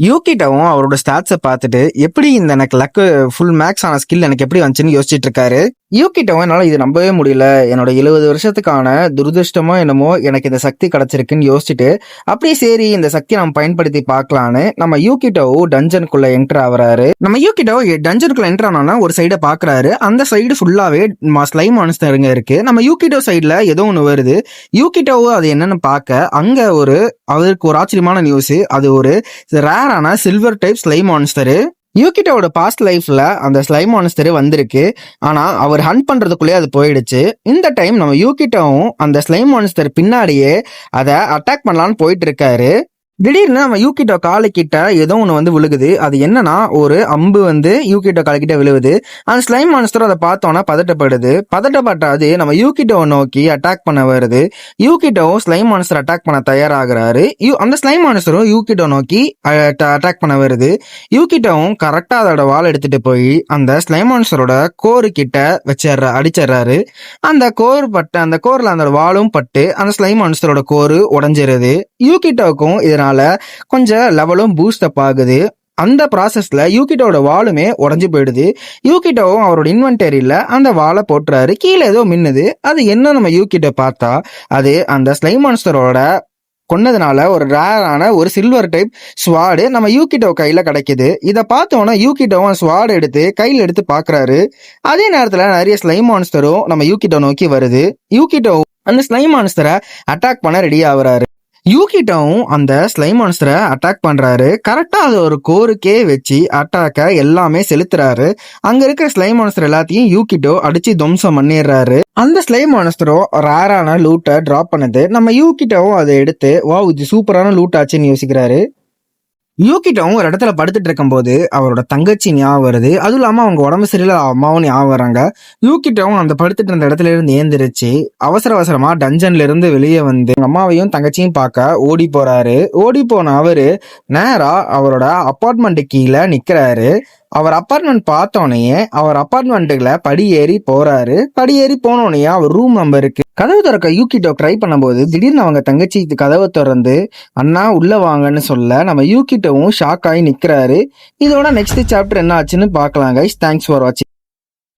யூகிட்டவும் அவரோட ஸ்டாட்ஸை பார்த்துட்டு எப்படி எனக்கு லக்கு ஃபுல் மேக்ஸ் ஆன ஸ்கில் எனக்கு எப்படி வந்துச்சுன்னு யோசிச்சுட்டு இருக்காரு. யூகிட்டவும் என்னால் இது நம்பவே முடியல, என்னோட 70 வருஷத்துக்கான துரதிருஷ்டமோ என்னமோ எனக்கு இந்த சக்தி கிடைச்சிருக்குன்னு யோசிச்சுட்டு அப்படியே சரி இந்த சக்தியை நம்ம பயன்படுத்தி பார்க்கலான்னு நம்ம யூகிட்டோ டஞ்சனுக்குள்ள என்டர் ஆகுறாரு. நம்ம யூகிட்டோ டஞ்சனுக்குள்ள என்டர் ஆனோன்னா ஒரு சைடை பார்க்குறாரு. அந்த சைடு ஃபுல்லாகவே ஸ்லைம் மான்ஸ்டருங்க இருக்கு. நம்ம யூகிட்டோ சைடில் ஏதோ ஒன்று வருது. யூகிட்டோவோ அது என்னன்னு பார்க்க அங்கே அவருக்கு ஒரு ஆச்சரியமான நியூஸ். அது ஒரு ரேரான சில்வர் டைப் ஸ்லைம் மான்ஸ்டரு. யூகிட்டோட பாஸ்ட் லைஃப்ல அந்த ஸ்லைம் மான்ஸ்டர் வந்திருக்கு. ஆனா அவர் ஹண்ட் பண்றதுக்குள்ளே அது போயிடுச்சு. இந்த டைம் நம்ம யூகிட்டோவும் அந்த ஸ்லைம் மான்ஸ்டர் பின்னாடியே அதை அட்டாக் பண்ணலான்னு போயிட்டு இருக்காரு. திடீர்னு நம்ம யூகிட்டோ காலு கிட்ட ஏதோ ஒன்று விழுகுது. அது என்னன்னா ஒரு அம்பு யூகிட்டோ காலு கிட்ட விழுவுது. அந்த ஸ்லைம் மான்ஸ்டர் அதை பார்த்தோன்னா பதட்டப்படுது. பதட்டப்பட்ட அது நம்ம யூகிட்டோவை நோக்கி அட்டாக் பண்ண வருது. யூகிட்டோவும் ஸ்லைம் மான்ஸ்டர் அட்டாக் பண்ண தயாராகிறாரு. அந்த ஸ்லைம் மான்ஸ்டரும் யூகிட்டோ நோக்கி அட்டாக் பண்ண வருது. யூகிட்டோவும் கரெக்டா அதோட வால் எடுத்துட்டு போய் அந்த ஸ்லைம் மான்ஸ்டரோட கோரு கிட்ட அடிச்சிடுறாரு. அந்த கோர்ல அந்த வாலும் பட்டு அந்த ஸ்லைம் மான்ஸ்டரோட கோரு உடஞ்சிருது. யூகிட்டோவுக்கும் இதனால கொஞ்சம் லெவலும் பூஸ்ட் அப் ஆகுது. அந்த ப்ராசஸ்ல யூகிட்டோட வாலுமே உடஞ்சு போயிடுது. யூகிட்டோவும் அவரோட இன்வென்டரியில அந்த வாலை போட்டுறாரு. கீழே ஏதோ மின்னுது. அது என்ன நம்ம யூகிட்டோ பார்த்தா அது அந்த ஸ்லைம் மான்ஸ்டரோட கொன்னதுனால ஒரு ரேரான ஒரு சில்வர் டைப் ஸ்வாடு நம்ம யூகிட்டோ கையில கிடைக்குது. இதை பார்த்தோன்னா யூகிட்டோவும் ஸ்வாடு எடுத்து கையில் எடுத்து பாக்குறாரு. அதே நேரத்துல நிறைய ஸ்லைம் மான்ஸ்டரும் நம்ம யூகிட்டோ நோக்கி வருது. யூகிட்டோ அந்த ஸ்லைம் மான்ஸ்டரை அட்டாக் பண்ண ரெடி ஆகுறாரு. யூகிட்டோவும் அந்த ஸ்லைம் மான்ஸ்டரை அட்டாக் பண்றாரு. கரெக்டா அது ஒரு கோருக்கே வச்சு அட்டாக்க எல்லாமே செலுத்துறாரு. அங்க இருக்கிற ஸ்லைம் மான்ஸ்டர் எல்லாத்தையும் யூகிட்டோ அடிச்சு துவம்சம் பண்ணிடுறாரு. அந்த ஸ்லைம் மான்ஸ்டரும் ரேரான லூட்டை டிராப் பண்ணுது. நம்ம யூகிட்டோவும் அதை எடுத்து வாவ் இது சூப்பரான லூட் ஆச்சுன்னு யோசிக்கிறாரு. யூகிட்டோவும் ஒரு இடத்துல படுத்துட்டு இருக்கும்போது அவரோட தங்கச்சி ஞாபகம் வருது. அதுவும் இல்லாம அவங்க உடம்பு சரியில்லை அம்மாவும் ஞாபகம் வராங்க. யூகிட்டோவும் அந்த படுத்துட்டு இருந்த இடத்துல இருந்து ஏந்திரிச்சு அவசரமா டஞ்சன்ல இருந்து வெளியே வந்து அம்மாவையும் தங்கச்சியும் பார்க்க ஓடி போறாரு. ஓடி போன அவரு நேரா அவரோட அப்பார்ட்மெண்ட் கீழே நிக்கிறாரு. அவர் அப்பார்ட்மெண்ட் பார்த்தோன்னே அவர் அப்பார்ட்மெண்ட்டுல படி ஏறி போறாரு. படி ஏறி போனோடனே அவர் ரூம் நம்பருக்கு கதவு திறக்க யூகிட்டோ ட்ரை பண்ணும்போது திடீர்னு அவங்க தங்கச்சி கதவை திறந்து அண்ணா உள்ள வாங்கன்னு சொல்ல நம்ம யூகிட்டோவும் ஷாக் ஆகி நிக்கிறாரு. இதோட நெக்ஸ்ட் சாப்டர் என்ன ஆச்சுன்னு பார்க்கலாம் கைஸ். தேங்க்ஸ் ஃபார் வாட்சிங்.